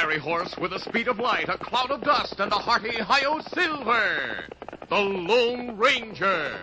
fiery horse with the speed of light, a cloud of dust, and a hearty hi-yo silver, the Lone Ranger.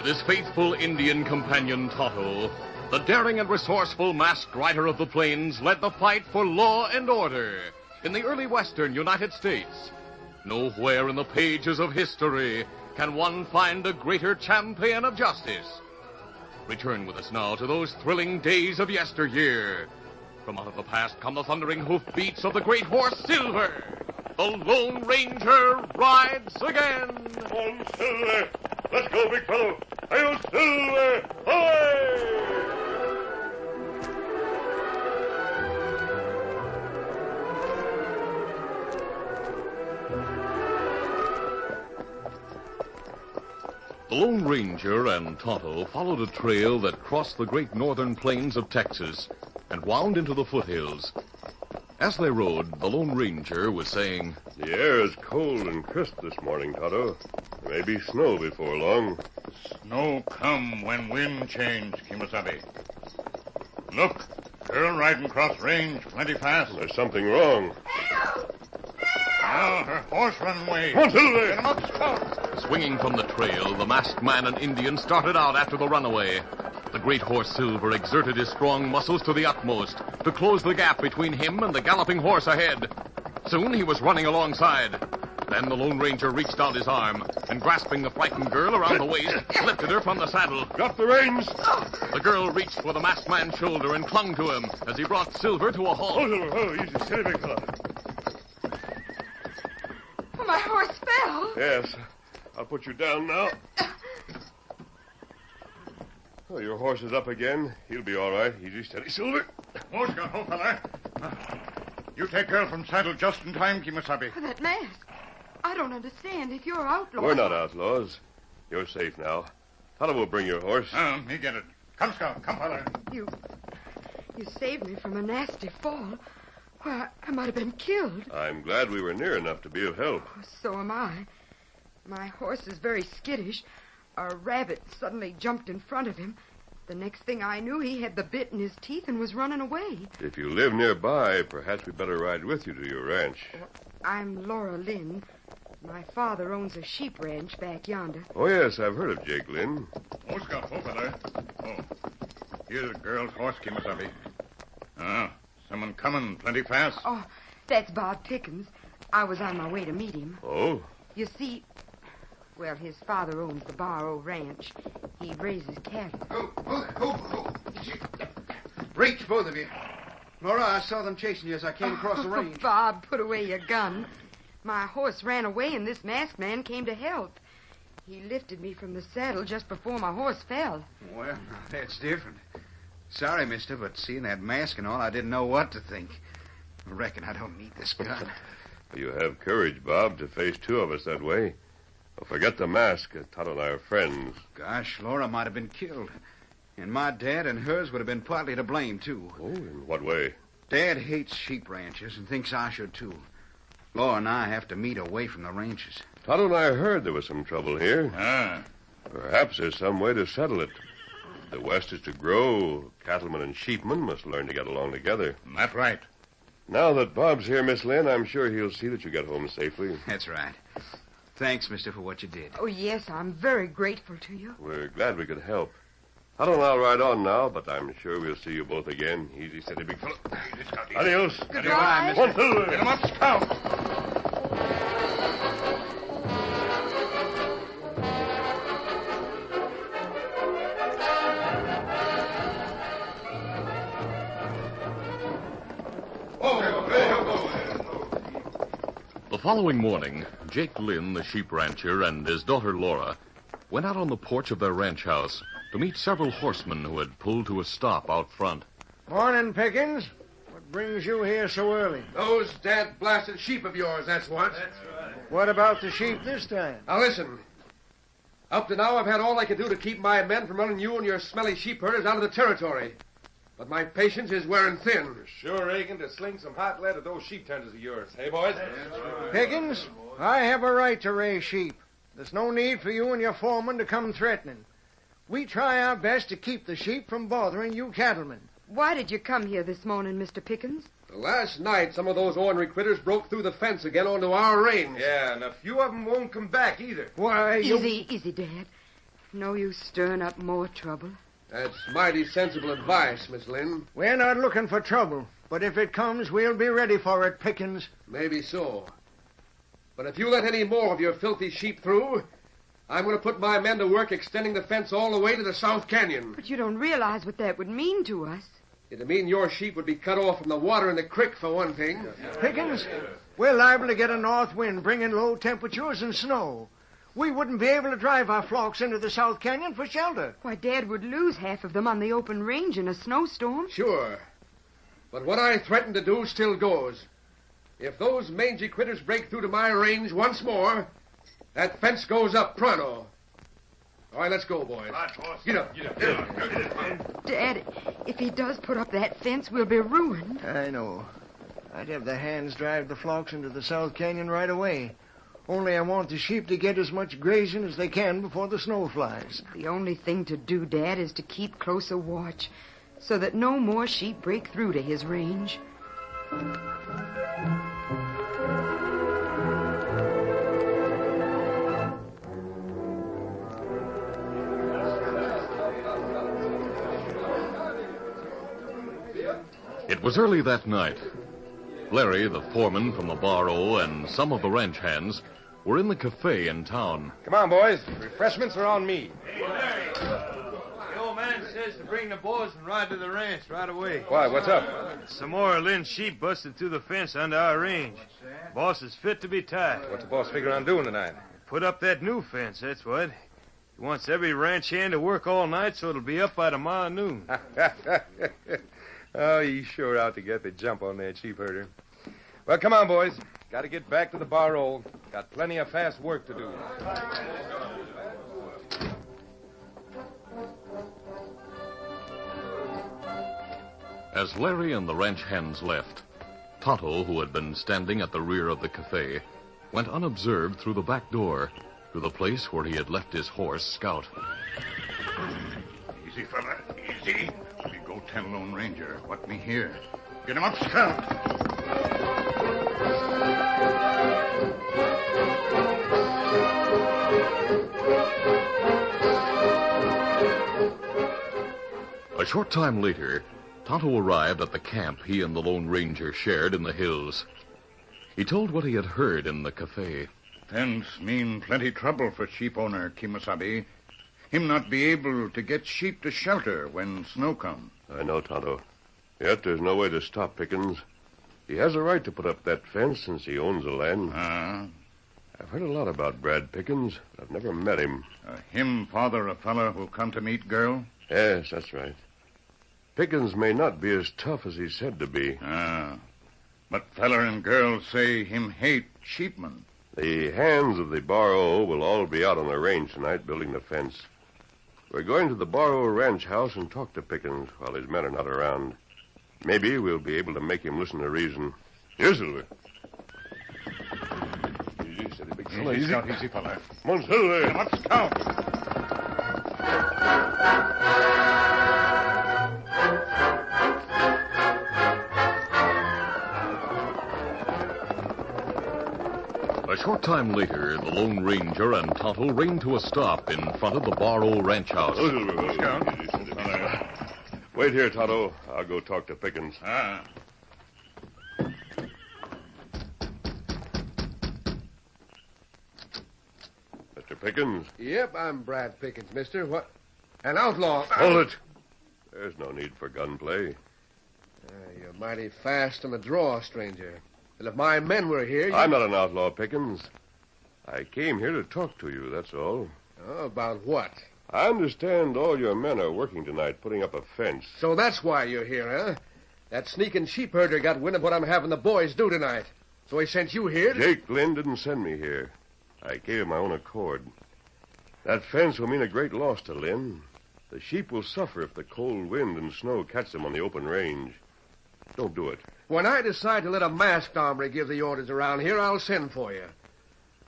His faithful Indian companion, Tonto, the daring and resourceful masked rider of the plains, led the fight for law and order in the early western United States. Nowhere in the pages of history can one find a greater champion of justice. Return with us now to those thrilling days of yesteryear. From out of the past come the thundering hoofbeats of the great horse Silver. The Lone Ranger rides again. On, Silver! Let's go, big fellow! Hi-yo, Silver! Away! The Lone Ranger and Tonto followed a trail that crossed the great northern plains of Texas and wound into the foothills. As they rode, the Lone Ranger was saying, The air is cold and crisp this morning, Tonto. There may be snow before long. Snow come when wind change, Kimasabi. Look, girl riding cross range plenty fast. There's something wrong. Now her horse run away. Come on, Silver! Get him up, Scout. Swinging from the trail, the masked man and Indian started out after the runaway. The great horse Silver exerted his strong muscles to the utmost to close the gap between him and the galloping horse ahead. Soon he was running alongside. Then the Lone Ranger reached out his arm and, grasping the frightened girl around the waist, lifted her from the saddle. Drop the reins! The girl reached for the masked man's shoulder and clung to him as he brought Silver to a halt. Oh, Silver, oh, easy, steady, big fellow. Oh, my horse fell. Yes, I'll put you down now. Oh, your horse is up again. He'll be all right. Easy, steady, Silver. Oh, Scout, oh, fella. You take girl from saddle just in time, Kimasabi. Oh, that mask. I don't understand. If you're outlaws... We're not outlaws. You're safe now. Tonto will bring your horse. Me get it. Come, Scout. Come, fella. You saved me from a nasty fall. Why, I might have been killed. I'm glad we were near enough to be of help. Oh, so am I. My horse is very skittish. A rabbit suddenly jumped in front of him. The next thing I knew, he had the bit in his teeth and was running away. If you live nearby, perhaps we'd better ride with you to your ranch. I'm Laura Lynn. My father owns a sheep ranch back yonder. Oh, yes, I've heard of Jake Lynn. Oh, Scout, oh, fella. Oh, here's the girl's horse, Kimasabi. Someone coming plenty fast. Oh, that's Bob Pickens. I was on my way to meet him. Oh? You see, well, his father owns the Barrow Ranch. He raises cattle. Oh. Reach, both of you. Laura, I saw them chasing you as I came across the range. Bob, put away your gun. My horse ran away, and this masked man came to help. He lifted me from the saddle just before my horse fell. Well, now, that's different. Sorry, mister, but seeing that mask and all, I didn't know what to think. I reckon I don't need this gun. You have courage, Bob, to face two of us that way. Don't forget the mask. Tonto and I are friends. Gosh, Laura might have been killed. And my dad and hers would have been partly to blame, too. Oh, in what way? Dad hates sheep ranches and thinks I should, too. Laura and I have to meet away from the ranches. Tonto and I heard there was some trouble here. Perhaps there's some way to settle it. If the West is to grow, cattlemen and sheepmen must learn to get along together. That's right. Now that Bob's here, Miss Lynn, I'm sure he'll see that you get home safely. That's right. Thanks, mister, for what you did. Oh, yes, I'm very grateful to you. We're glad we could help. Tonto and I'll ride on now, but I'm sure we'll see you both again. Easy, steady, big fellow. Adios. Goodbye, One, two, Get him up, Scout. The following morning, Jake Lynn, the sheep rancher, and his daughter Laura went out on the porch of their ranch house to meet several horsemen who had pulled to a stop out front. Morning, Pickens. What brings you here so early? Those dad-blasted sheep of yours, that's what. That's right. What about the sheep this time? Now, listen. Up to now, I've had all I could do to keep my men from running you and your smelly sheep herders out of the territory. But my patience is wearing thin. You're sure aching to sling some hot lead at those sheep tenders of yours. Hey, boys? Pickens, I have a right to raise sheep. There's no need for you and your foreman to come threatening. We try our best to keep the sheep from bothering you cattlemen. Why did you come here this morning, Mr. Pickens? Last night, some of those ornery critters broke through the fence again onto our range. Yeah, and a few of them won't come back either. Why, you... Easy, Dad. No use stirring up more trouble. That's mighty sensible advice, Miss Lynn. We're not looking for trouble, but if it comes, we'll be ready for it, Pickens. Maybe so. But if you let any more of your filthy sheep through, I'm going to put my men to work extending the fence all the way to the South Canyon. But you don't realize what that would mean to us. It'd mean your sheep would be cut off from the water in the creek, for one thing. Pickens, we're liable to get a north wind bringing low temperatures and snow. We wouldn't be able to drive our flocks into the South Canyon for shelter. Why, Dad would lose half of them on the open range in a snowstorm. Sure. But what I threatened to do still goes. If those mangy critters break through to my range once more, that fence goes up pronto. All right, let's go, boys. Get up. Dad, if he does put up that fence, we'll be ruined. I know. I'd have the hands drive the flocks into the South Canyon right away. Only I want the sheep to get as much grazing as they can before the snow flies. The only thing to do, Dad, is to keep closer watch so that no more sheep break through to his range. It was early that night. Larry, the foreman from the Bar O, and some of the ranch hands were in the cafe in town. Come on, boys. Refreshments are on me. Hey, Larry. The old man says to bring the boys and ride to the ranch right away. Why, what's up? Some more of Lynn's sheep busted through the fence under our range. Boss is fit to be tied. What's the boss figure on doing tonight? Put up that new fence, that's what. He wants every ranch hand to work all night so it'll be up by tomorrow noon. Oh, he's sure out to get the jump on that sheep herder. Well, come on, boys. Got to get back to the bar roll. Got plenty of fast work to do. As Larry and the ranch hands left, Tonto, who had been standing at the rear of the cafe, went unobserved through the back door to the place where he had left his horse, Scout. Easy, fella. Easy. We go 10 Lone Ranger. What me here? Get him up, Scout. A short time later, Tonto arrived at the camp he and the Lone Ranger shared in the hills. He told what he had heard in the cafe. Fence mean plenty trouble for sheep owner Kemosabe. Him not be able to get sheep to shelter when snow come. I know, Tonto. Yet there's no way to stop Pickens. He has a right to put up that fence since he owns the land. I've heard a lot about Brad Pickens, but I've never met him. Him father a fella who come to meet girl? Yes, that's right. Pickens may not be as tough as he's said to be. But feller and girl say him hate sheepmen. The hands of the Bar O will all be out on the range tonight building the fence. We're going to the Bar O ranch house and talk to Pickens while his men are not around. Maybe we'll be able to make him listen to reason. Here, Silver. Easy, steady, big fella. Easy, Scout, easy, fella. Come on, Silver. Let's count. A short time later, the Lone Ranger and Tonto reined to a stop in front of the Bar O ranch house. Oh, Silver. Let's count. Easy, steady, big fella. Wait here, Tonto. I'll go talk to Pickens. Ah. Mr. Pickens, Yep, I'm Brad Pickens, mister. What? An outlaw. hold it. There's no need for gunplay. You're mighty fast on the draw, stranger. And if my men were here... I'm not an outlaw, Pickens. I came here to talk to you, that's all. Oh, about what? I understand all your men are working tonight putting up a fence. So that's why you're here, huh? That sneaking sheep herder got wind of what I'm having the boys do tonight. So he sent you here to... Jake Lynn didn't send me here. I came of my own accord. That fence will mean a great loss to Lynn. The sheep will suffer if the cold wind and snow catch them on the open range. Don't do it. When I decide to let a masked hombre give the orders around here, I'll send for you.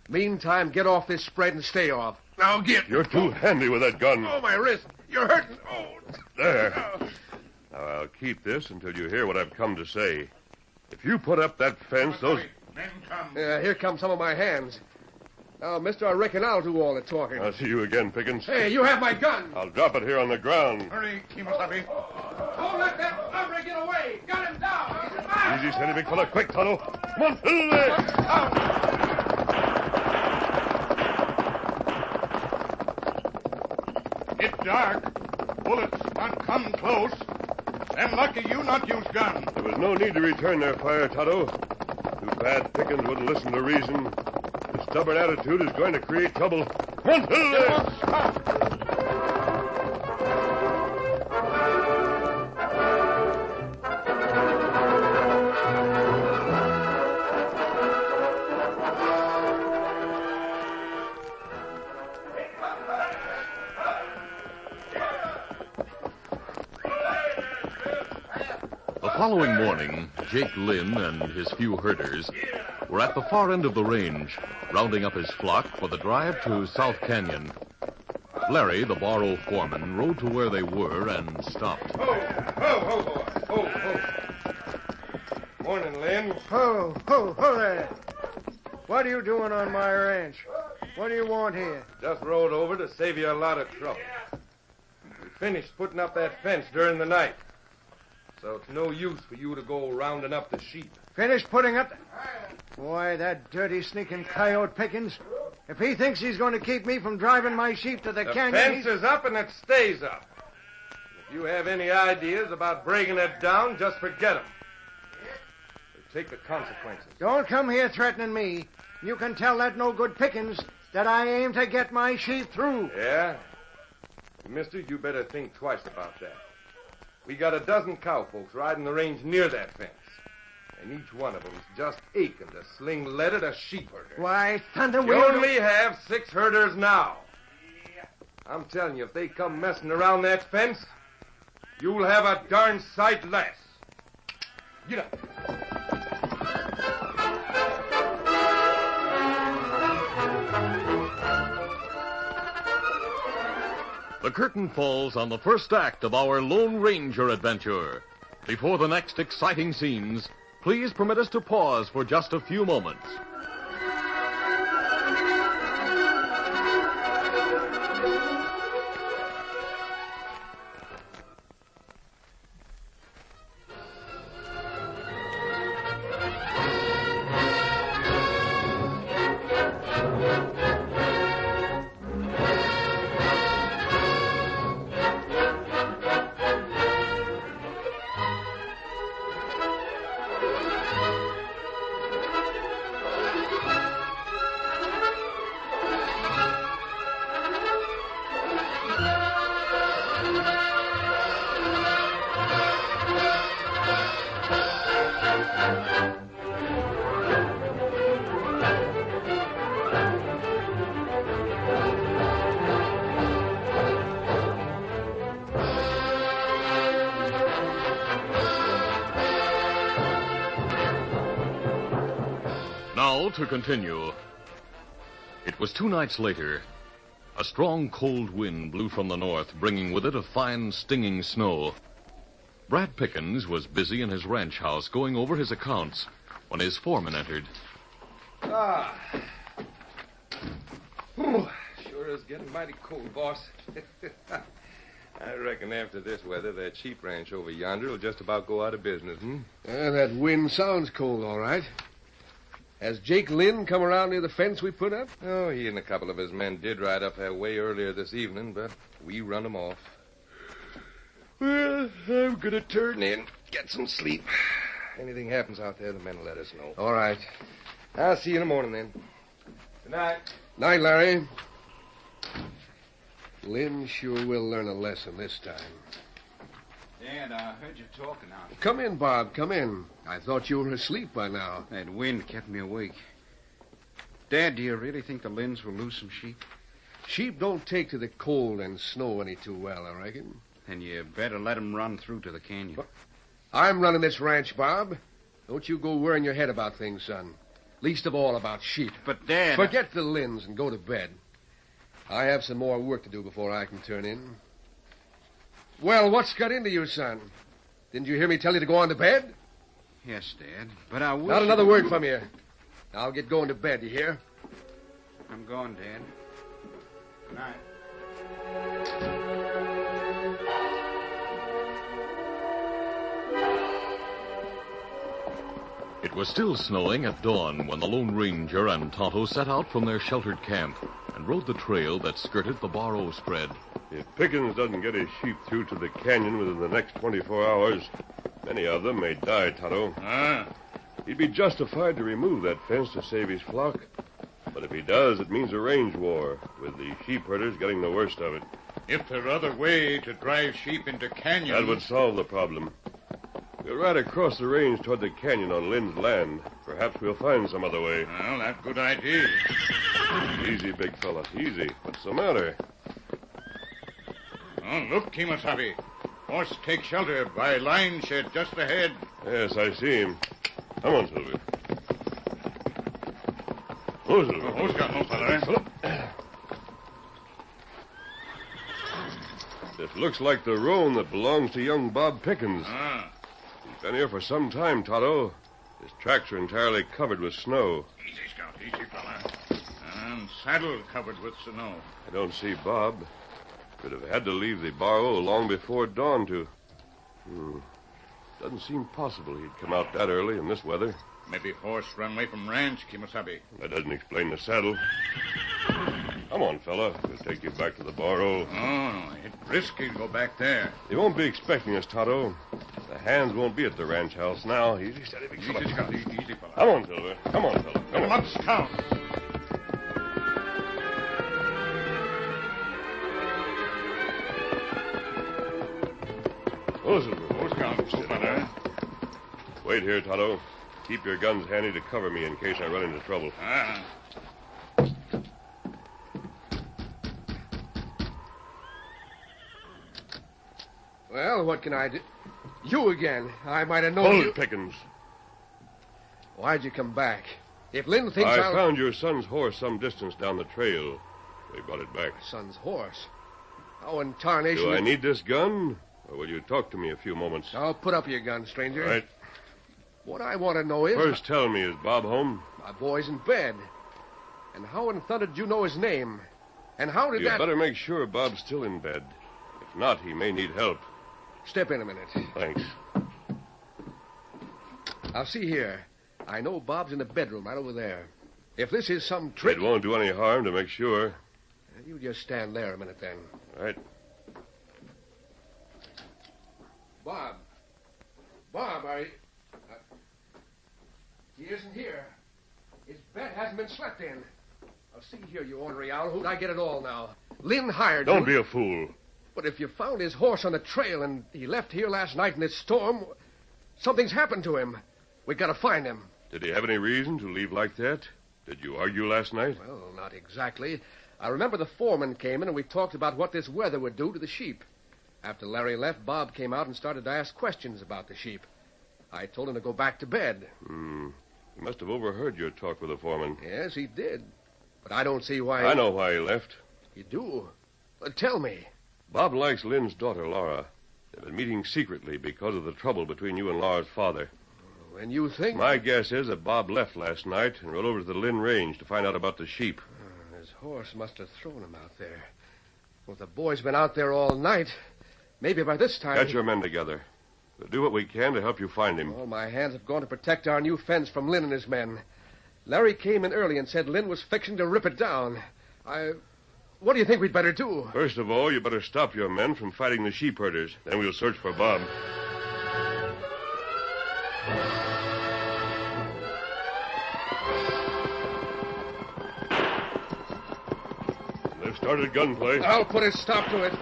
Meantime, get off this spread and stay off. Now get... You're too handy with that gun. Oh, my wrist. You're hurting. Oh. There. Now, I'll keep this until you hear what I've come to say. If you put up that fence, those... Men come. Here come some of my hands. Now, mister, I reckon I'll do all the talking. I'll see you again, Pickens. Hey, you have my gun. I'll drop it here on the ground. Hurry, Kemosabe. Don't let that hombre get away. Got him down. He's mine. Easy, steady, big fella. Quick, Tonto. Come on, Silver. It's dark. Bullets not come close. And lucky you not use gun. There was no need to return their fire, Tonto. Too bad Pickens wouldn't listen to reason. His stubborn attitude is going to create trouble. Come on, Silver. The following morning, Jake Lynn and his few herders were at the far end of the range, rounding up his flock for the drive to South Canyon. Larry, the Bar O foreman, rode to where they were and stopped. Ho, boy. Ho. Morning, Lynn. Ho there. What are you doing on my ranch? What do you want here? Just rode over to save you a lot of trouble. We finished putting up that fence during the night. So it's no use for you to go rounding up the sheep. Finished putting up... Boy, that dirty, sneaking coyote Pickens. If he thinks he's going to keep me from driving my sheep to the canyon... The fence is up and it stays up. If you have any ideas about breaking it down, just forget them. Take the consequences. Don't come here threatening me. You can tell that no-good Pickens that I aim to get my sheep through. Yeah? Mister, you better think twice about that. We got a dozen cowfolks riding the range near that fence. And each one of them's just aching to sling lead at a sheep herder. Why, thunder, We only have 6 herders now. I'm telling you, if they come messing around that fence, you'll have a darn sight less. Get up. The curtain falls on the first act of our Lone Ranger adventure. Before the next exciting scenes, please permit us to pause for just a few moments. to continue. It was 2 nights later. A strong, cold wind blew from the north, bringing with it a fine, stinging snow. Brad Pickens was busy in his ranch house going over his accounts when his foreman entered. Sure is getting mighty cold, boss. I reckon after this weather, that sheep ranch over yonder will just about go out of business, That wind sounds cold, all right. Has Jake Lynn come around near the fence we put up? Oh, he and a couple of his men did ride up that way earlier this evening, but we run them off. Well, I'm going to turn in, get some sleep. Anything happens out there, the men will let us know. All right. I'll see you in the morning, then. Good night. Night, Larry. Lynn sure will learn a lesson this time. Dad, I heard you talking now. Come in, Bob. Come in. I thought you were asleep by now. That wind kept me awake. Dad, do you really think the Lynns will lose some sheep? Sheep don't take to the cold and snow any too well, I reckon. Then you better let 'em run through to the canyon. I'm running this ranch, Bob. Don't you go worrying your head about things, son. Least of all about sheep. But, Dad... Forget the Lynns and go to bed. I have some more work to do before I can turn in. Well, what's got into you, son? Didn't you hear me tell you to go on to bed? Yes, Dad, but I wish... Not another word from you. I'll get going to bed, you hear? I'm going, Dad. Good night. It was still snowing at dawn when the Lone Ranger and Tonto set out from their sheltered camp and rode the trail that skirted the Barrow spread. If Pickens doesn't get his sheep through to the canyon within the next 24 hours, many of them may die, Tonto. He'd be justified to remove that fence to save his flock. But if he does, it means a range war, with the sheep herders getting the worst of it. If there are other way to drive sheep into canyons... That would solve the problem. We'll ride across the range toward the canyon on Lynn's land. Perhaps we'll find some other way. Well, that's a good idea. Easy, big fella. Easy. What's the matter? Oh, look, Kemosabe. Horse take shelter by line shed just ahead. Yes, I see him. Come on, Silver. Oh, Silver. Who's got no fella, This looks like the roan that belongs to young Bob Pickens. He's been here for some time, Tonto. His tracks are entirely covered with snow. Easy, Scout. Easy, fella. And saddle covered with snow. I don't see Bob. Could have had to leave the Barrow long before dawn to... Doesn't seem possible he'd come out that early in this weather. Maybe horse run away from ranch, Kemosabe. That doesn't explain the saddle. Come on, fella. We'll take you back to the Barrow. Oh, it's risky to go back there. They won't be expecting us, Tonto. The hands won't be at the ranch house now. Easy, steady, big fella. Easy, Scout. Easy, fella. Come on, Silver. Come on, fella. Come on. Scout. Oh, Silver. Oh, Scout. Oh, fella. Wait here, Tonto. Keep your guns handy to cover me in case I run into trouble. Well, what can I do? You again. I might have known Hold you... it, Pickens. Why'd you come back? If Lynn thinks I found your son's horse some distance down the trail. They brought it back. Son's horse? How in tarnation... Do I need this gun? Or will you talk to me a few moments? I'll put up your gun, stranger. All right. What I want to know is... First, tell me, is Bob home? My boy's in bed. And how in thunder did you know his name? And how did You that... better make sure Bob's still in bed. If not, he may need help. Step in a minute. Thanks. Now, see here. I know Bob's in the bedroom right over there. If this is some trick... It won't do any harm to make sure. You just stand there a minute, then. All right. Bob. Bob, he isn't here. His bed hasn't been slept in. Now, see here, you ornery owl. Who'd I get it all now? Lynn hired you. Don't be a fool. But if you found his horse on the trail and he left here last night in this storm, something's happened to him. We gotta find him. Did he have any reason to leave like that? Did you argue last night? Well, not exactly. I remember the foreman came in and we talked about what this weather would do to the sheep. After Larry left, Bob came out and started to ask questions about the sheep. I told him to go back to bed. He must have overheard your talk with the foreman. Yes, he did. But I don't see why... I know why he left. You do? Tell me. Bob likes Lynn's daughter, Laura. They've been meeting secretly because of the trouble between you and Laura's father. And you think... My guess is that Bob left last night and rode over to the Lynn Range to find out about the sheep. His horse must have thrown him out there. Well, the boy's been out there all night. Maybe by this time... Get your men together. We'll do what we can to help you find him. All my hands have gone to protect our new fence from Lynn and his men. Larry came in early and said Lynn was fixing to rip it down. What do you think we'd better do? First of all, you better stop your men from fighting the sheep herders. Then we'll search for Bob. They've started gunplay. I'll put a stop to it.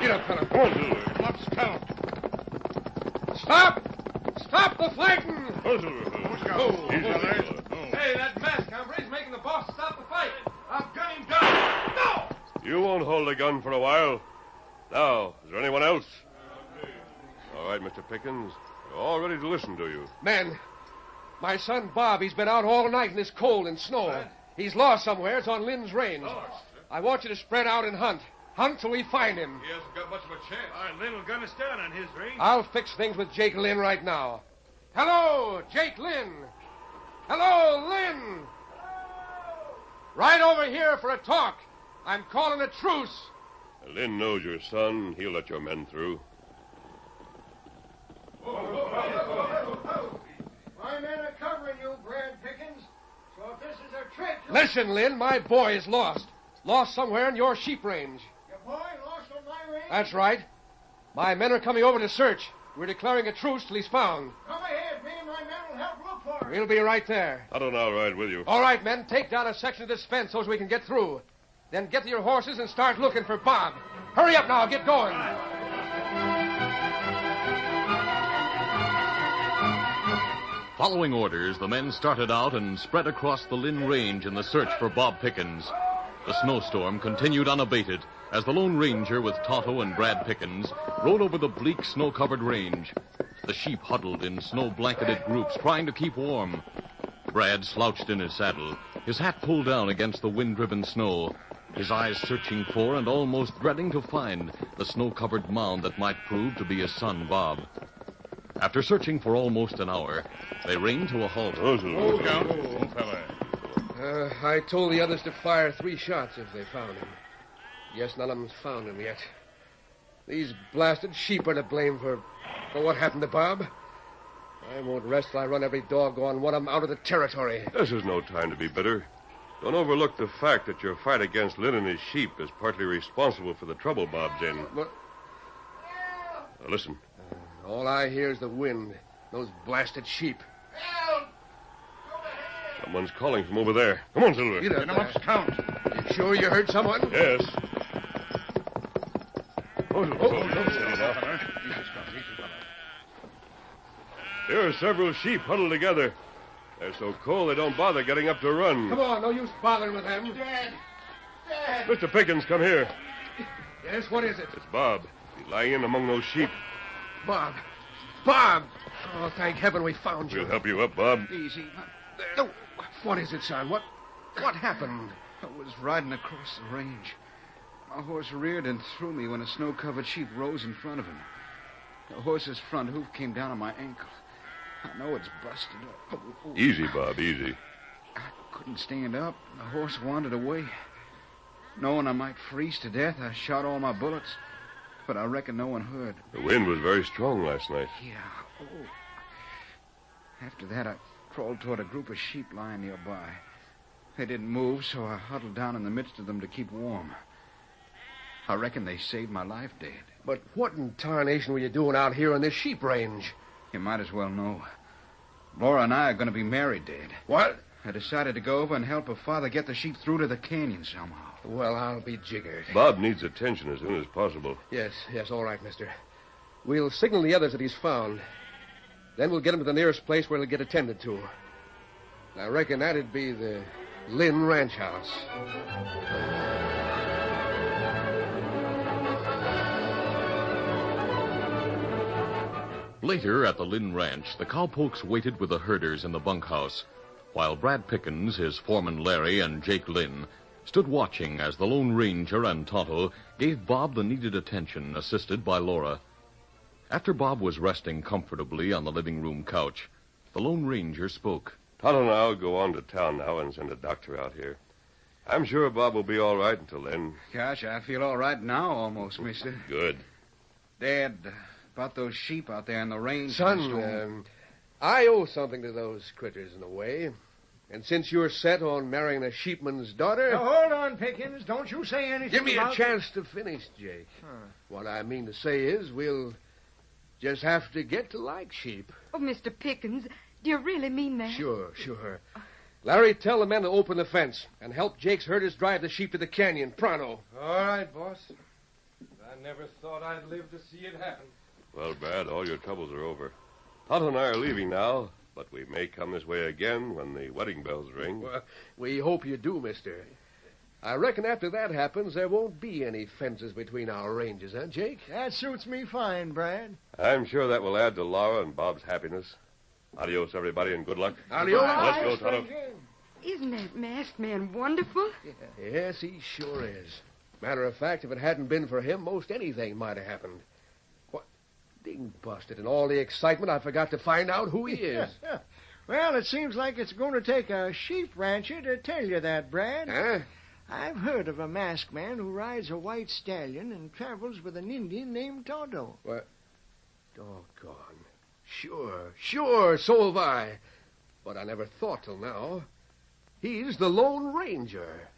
Get up, fella. Come on, Silver. Let's count. Stop! Stop the fighting! Come on, Silver. Let's go. Easy, fella. Hey, that masked hombre's making the boss stop the fight. I'll gun him down. No! You won't hold a gun for a while. Now, is there anyone else? All right, Mr. Pickens. We're all ready to listen to you. Men, my son Bob, he's been out all night in this cold and snow. What? He's lost somewhere. It's on Lynn's range. I want you to spread out and hunt. Hunt till we find him. He hasn't got much of a chance. Lynn will gun us down on his range. I'll fix things with Jake Lynn right now. Hello, Jake Lynn. Hello, Lynn. Right over here for a talk. I'm calling a truce. Lynn knows your son. He'll let your men through. My men are covering you, Brad Pickens. So if this is a trick... Listen, Lynn, my boy is lost. Lost somewhere in your sheep range. Your boy lost on my range? That's right. My men are coming over to search. We're declaring a truce till he's found. Come ahead. Me and my men will help look for him. We'll be right there. I don't know, I'll ride with you. All right, men, take down a section of this fence so as we can get through. Then get to your horses and start looking for Bob. Hurry up now, get going. Following orders, the men started out and spread across the Lynn Range in the search for Bob Pickens. The snowstorm continued unabated as the Lone Ranger with Tonto and Brad Pickens rode over the bleak, snow-covered range. The sheep huddled in snow-blanketed groups, trying to keep warm. Brad slouched in his saddle, his hat pulled down against the wind-driven snow, his eyes searching for and almost dreading to find the snow-covered mound that might prove to be his son, Bob. After searching for almost an hour, they reined to a halt. I told the others to fire 3 shots if they found him. Yes, none of them's found him yet. These blasted sheep are to blame for what happened to Bob. I won't rest till I run every doggone one of them out of the territory. This is no time to be bitter. Don't overlook the fact that your fight against Lynn and his sheep is partly responsible for the trouble Bob's in. But... Now, listen. All I hear is the wind. Those blasted sheep. Someone's calling from over there. Come on, Silver. Get up there. Count. You sure you heard someone? Yes. There are several sheep huddled together. They're so cold they don't bother getting up to run. Come on, no use bothering with them. Dad! Dad! Mr. Pickens, come here. Yes, what is it? It's Bob. He's lying in among those sheep. Bob. Bob! Oh, thank heaven we found you. We'll help you up, Bob. Easy. No, what is it, son? What happened? I was riding across the range. My horse reared and threw me when a snow-covered sheep rose in front of him. The horse's front hoof came down on my ankle. I know it's busted up. Easy, Bob, easy. I couldn't stand up. The horse wandered away. Knowing I might freeze to death, I shot all my bullets. But I reckon no one heard. The wind was very strong last night. Yeah. Oh. After that, I crawled toward a group of sheep lying nearby. They didn't move, so I huddled down in the midst of them to keep warm. I reckon they saved my life, Dad. But what in tarnation were you doing out here in this sheep range? You might as well know. Laura and I are going to be married, Dad. What? I decided to go over and help her father get the sheep through to the canyon somehow. Well, I'll be jiggered. Bob needs attention as soon as possible. Yes, all right, mister. We'll signal the others that he's found. Then we'll get him to the nearest place where he'll get attended to. I reckon that'd be the Lynn Ranch House. Later, at the Lynn Ranch, the cowpokes waited with the herders in the bunkhouse. while Brad Pickens, his foreman Larry, and Jake Lynn stood watching as the Lone Ranger and Tonto gave Bob the needed attention, assisted by Laura. After Bob was resting comfortably on the living room couch, the Lone Ranger spoke. Tonto and I'll go on to town now and send a doctor out here. I'm sure Bob will be all right until then. Gosh, I feel all right now almost, mister. Good. Dad, about those sheep out there in the range. Son, I owe something to those critters in a way. And since you're set on marrying a sheepman's daughter... Now, hold on, Pickens. Don't you say anything Give me about... a chance to finish, Jake. What I mean to say is we'll just have to get to like sheep. Oh, Mr. Pickens, do you really mean that? Sure. Larry, tell the men to open the fence and help Jake's herders drive the sheep to the canyon. Pronto. All right, boss. I never thought I'd live to see it happen. Well, Brad, all your troubles are over. Tonto and I are leaving now, but we may come this way again when the wedding bells ring. Well, we hope you do, mister. I reckon after that happens, there won't be any fences between our ranges, huh, Jake? That suits me fine, Brad. I'm sure that will add to Laura and Bob's happiness. Adios, everybody, and good luck. Adios. Let's go, Tonto. Isn't that masked man wonderful? Yes, he sure is. Matter of fact, if it hadn't been for him, most anything might have happened. What? Ding busted. In all the excitement, I forgot to find out who he is. Well, it seems like it's going to take a sheep rancher to tell you that, Brad. Huh? I've heard of a masked man who rides a white stallion and travels with an Indian named Tonto. What? Doggone. Sure, so have I. But I never thought till now. He's the Lone Ranger.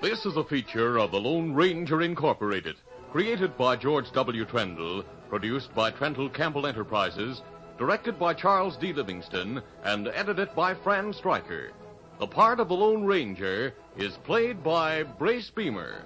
This is a feature of the Lone Ranger Incorporated, created by George W. Trendle, produced by Trendle Campbell Enterprises, directed by Charles D. Livingston, and edited by Fran Striker. The part of the Lone Ranger is played by Brace Beemer.